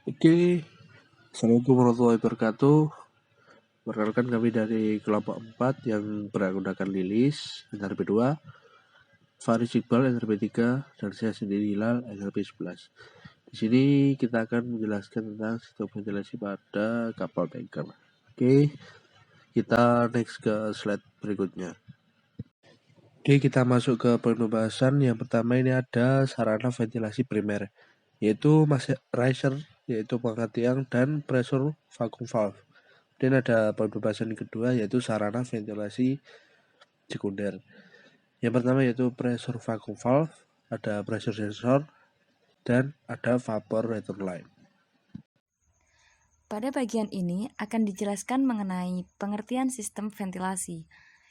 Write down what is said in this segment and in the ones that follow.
Oke, Assalamualaikum warahmatullahi wabarakatuh. Perkenalkan kami dari kelompok 4 yang beranggotakan Lilis, NRP 2, Faris Iqbal, NRP 3, dan saya sendiri Hilal, NRP 11. Di sini kita akan menjelaskan tentang sistem ventilasi pada kapal tanker. Oke, kita next ke slide berikutnya. Oke, kita masuk ke poin pembahasan. Yang pertama ini ada sarana ventilasi primer, yaitu riser, yaitu pengangkat tiang, dan pressure vacuum valve. Dan ada pembahasan yang kedua yaitu sarana ventilasi sekunder. Yang pertama yaitu pressure vacuum valve, ada pressure sensor, dan ada vapor return line. Pada bagian ini akan dijelaskan mengenai pengertian sistem ventilasi.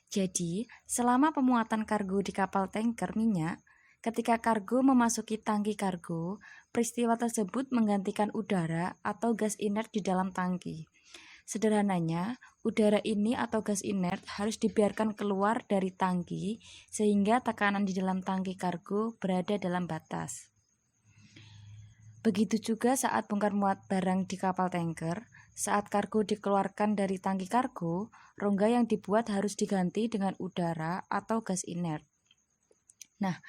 Jadi, selama pemuatan kargo di kapal tanker minyak, ketika kargo memasuki tangki kargo, peristiwa tersebut menggantikan udara atau gas inert di dalam tangki. Sederhananya, udara ini atau gas inert harus dibiarkan keluar dari tangki sehingga tekanan di dalam tangki kargo berada dalam batas. Begitu juga saat bongkar muat barang di kapal tanker, saat kargo dikeluarkan dari tangki kargo, rongga yang dibuat harus diganti dengan udara atau gas inert. Nah,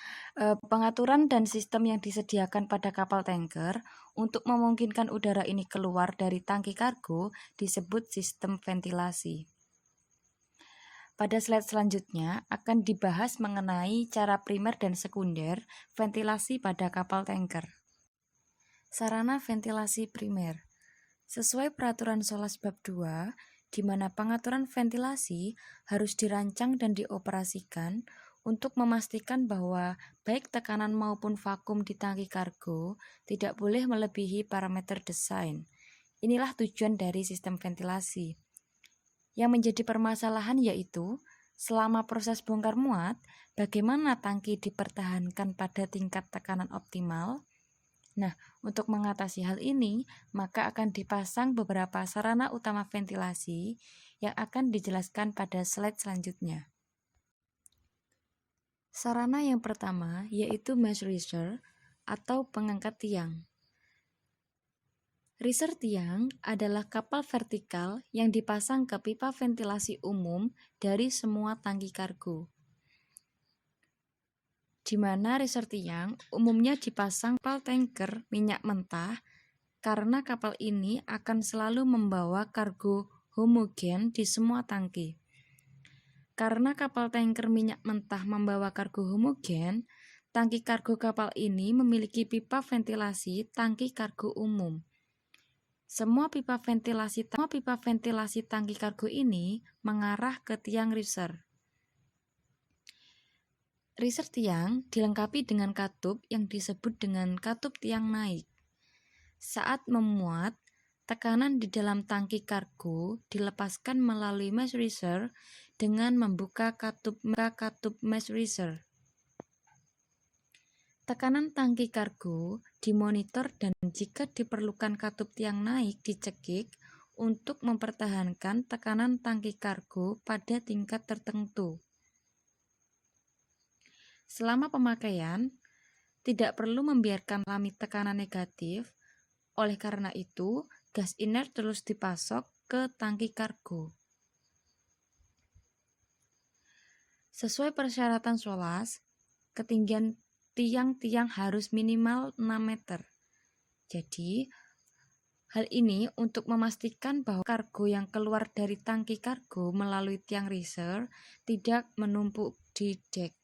pengaturan dan sistem yang disediakan pada kapal tanker untuk memungkinkan udara ini keluar dari tangki kargo disebut sistem ventilasi. Pada slide selanjutnya akan dibahas mengenai cara primer dan sekunder ventilasi pada kapal tanker. Sarana ventilasi primer. Sesuai peraturan Solas bab 2, di mana pengaturan ventilasi harus dirancang dan dioperasikan untuk memastikan bahwa baik tekanan maupun vakum di tangki kargo tidak boleh melebihi parameter desain. Inilah tujuan dari sistem ventilasi. Yang menjadi permasalahan yaitu, selama proses bongkar muat, bagaimana tangki dipertahankan pada tingkat tekanan optimal? Nah, untuk mengatasi hal ini, maka akan dipasang beberapa sarana utama ventilasi yang akan dijelaskan pada slide selanjutnya. Sarana yang pertama yaitu mesh riser atau pengangkat tiang. Riser tiang adalah kapal vertikal yang dipasang ke pipa ventilasi umum dari semua tangki kargo, di mana riser tiang umumnya dipasang kapal tanker minyak mentah karena kapal ini akan selalu membawa kargo homogen di semua tangki. Karena kapal tanker minyak mentah membawa kargo homogen, tangki kargo kapal ini memiliki pipa ventilasi tangki kargo umum. Semua pipa ventilasi tangki kargo ini mengarah ke tiang riser. Riser tiang dilengkapi dengan katup yang disebut dengan katup tiang naik. Saat memuat, tekanan di dalam tangki kargo dilepaskan melalui mesh riser dengan membuka katup mesh riser. Tekanan tangki kargo dimonitor dan jika diperlukan katup tiang naik dicekik untuk mempertahankan tekanan tangki kargo pada tingkat tertentu. Selama pemakaian, tidak perlu membiarkan mengalami tekanan negatif. Oleh karena itu, gas inert terus dipasok ke tangki kargo. Sesuai persyaratan Solas, ketinggian tiang-tiang harus minimal 6 meter. Jadi, hal ini untuk memastikan bahwa kargo yang keluar dari tangki kargo melalui tiang riser tidak menumpuk di dek.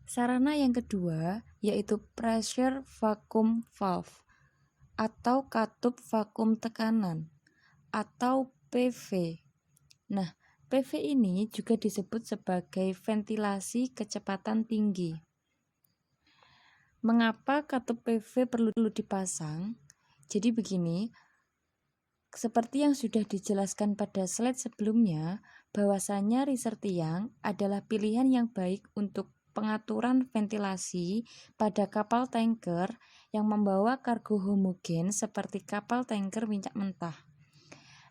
Sarana yang kedua yaitu pressure vacuum valve atau katup vakum tekanan atau PV. Nah, PV ini juga disebut sebagai ventilasi kecepatan tinggi. Mengapa katup PV perlu dipasang? Jadi begini, seperti yang sudah dijelaskan pada slide sebelumnya, bahwasanya riser tiang adalah pilihan yang baik untuk pengaturan ventilasi pada kapal tanker yang membawa kargo homogen seperti kapal tanker minyak mentah.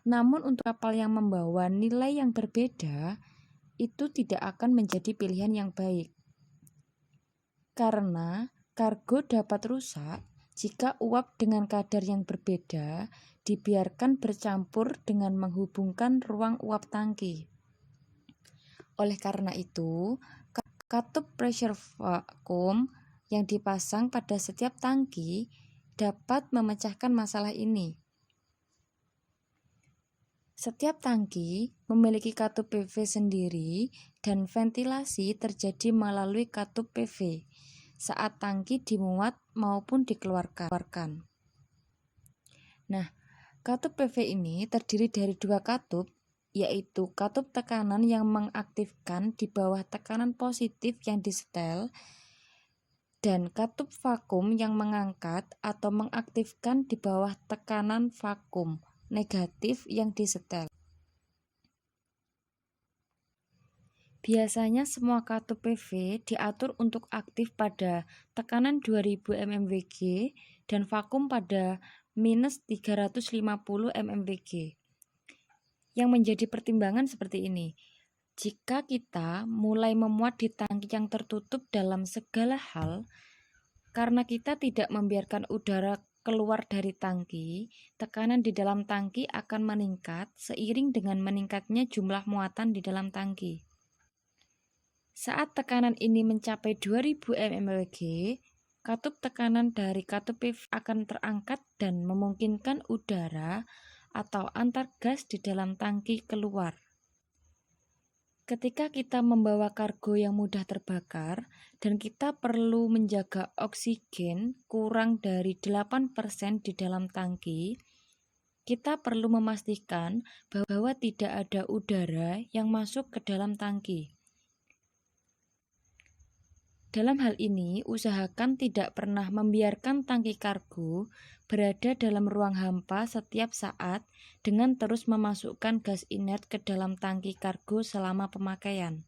Namun untuk kapal yang membawa nilai yang berbeda, itu tidak akan menjadi pilihan yang baik. Karena kargo dapat rusak Jika uap dengan kadar yang berbeda dibiarkan bercampur dengan menghubungkan ruang uap tangki. Oleh karena itu, katup pressure vakum yang dipasang pada setiap tangki dapat memecahkan masalah ini. Setiap tangki memiliki katup PV sendiri dan ventilasi terjadi melalui katup PV saat tangki dimuat maupun dikeluarkan. Nah, katup PV ini terdiri dari dua katup, yaitu katup tekanan yang mengaktifkan di bawah tekanan positif yang disetel dan katup vakum yang mengangkat atau mengaktifkan di bawah tekanan vakum negatif yang disetel. Biasanya semua katup PV diatur untuk aktif pada tekanan 2000 mmWg dan vakum pada minus 350 mmWg. Yang menjadi pertimbangan seperti ini. Jika kita mulai memuat di tangki yang tertutup dalam segala hal, karena kita tidak membiarkan udara keluar dari tangki, tekanan di dalam tangki akan meningkat seiring dengan meningkatnya jumlah muatan di dalam tangki. Saat tekanan ini mencapai 2000 mmWg, katup tekanan dari katup PV akan terangkat dan memungkinkan udara atau antar gas di dalam tangki keluar. Ketika kita membawa kargo yang mudah terbakar dan kita perlu menjaga oksigen kurang dari 8% di dalam tangki, kita perlu memastikan bahwa tidak ada udara yang masuk ke dalam tangki. Dalam hal ini, usahakan tidak pernah membiarkan tangki kargo berada dalam ruang hampa setiap saat dengan terus memasukkan gas inert ke dalam tangki kargo selama pemakaian.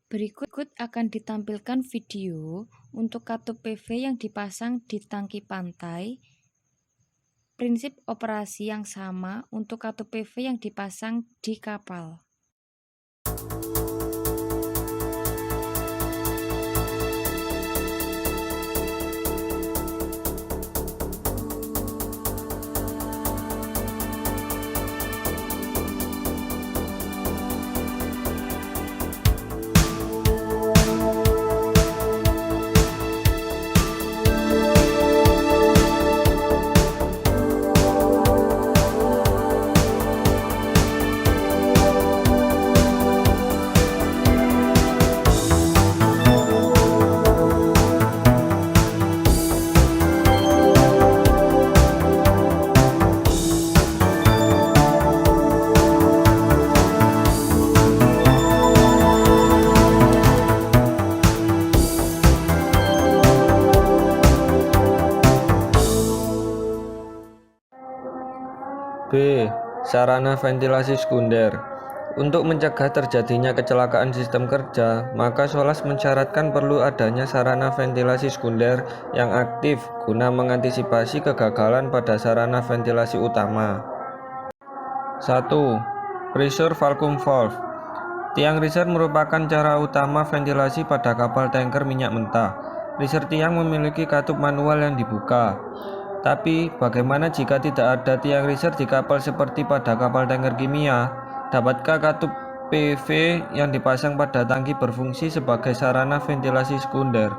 Berikut akan ditampilkan video untuk katup PV yang dipasang di tangki pantai. Prinsip operasi yang sama untuk katup PV yang dipasang di kapal. B. Sarana ventilasi sekunder. Untuk mencegah terjadinya kecelakaan sistem kerja, maka SOLAS mensyaratkan perlu adanya sarana ventilasi sekunder yang aktif guna mengantisipasi kegagalan pada sarana ventilasi utama. 1. Pressure vacuum valve. Tiang riser merupakan cara utama ventilasi pada kapal tanker minyak mentah. Riser tiang memiliki katup manual yang dibuka. Tapi, bagaimana jika tidak ada tiang riser di kapal seperti pada kapal tanker kimia? Dapatkah katup PV yang dipasang pada tangki berfungsi sebagai sarana ventilasi sekunder?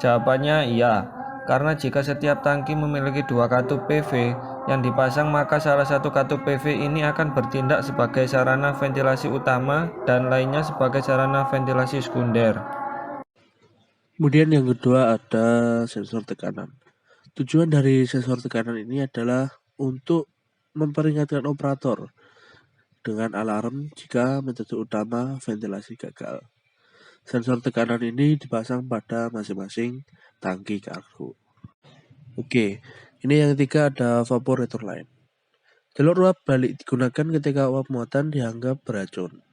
Jawabannya iya, karena jika setiap tangki memiliki dua katup PV yang dipasang, maka salah satu katup PV ini akan bertindak sebagai sarana ventilasi utama dan lainnya sebagai sarana ventilasi sekunder. Kemudian yang kedua ada sensor tekanan. Tujuan dari sensor tekanan ini adalah untuk memperingatkan operator dengan alarm jika metode utama ventilasi gagal. Sensor tekanan ini dipasang pada masing-masing tangki kargo. Oke, ini yang ketiga ada evaporator line. Jalur uap balik digunakan ketika uap muatan dianggap beracun.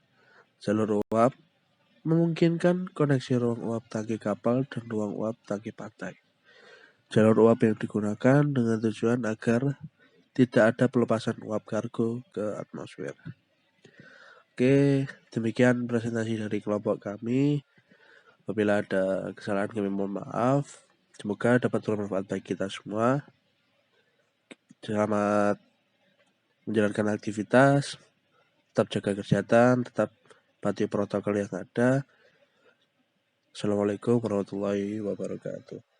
Jalur uap memungkinkan koneksi ruang uap tangki kapal dan ruang uap tangki pantai. Jalur uap yang digunakan dengan tujuan agar tidak ada pelepasan uap kargo ke atmosfer. Oke, demikian presentasi dari kelompok kami. Apabila ada kesalahan kami mohon maaf. Semoga dapat bermanfaat bagi kita semua. Selamat menjalankan aktivitas, tetap jaga kesehatan, tetap patuhi protokol yang ada. Assalamualaikum warahmatullahi wabarakatuh.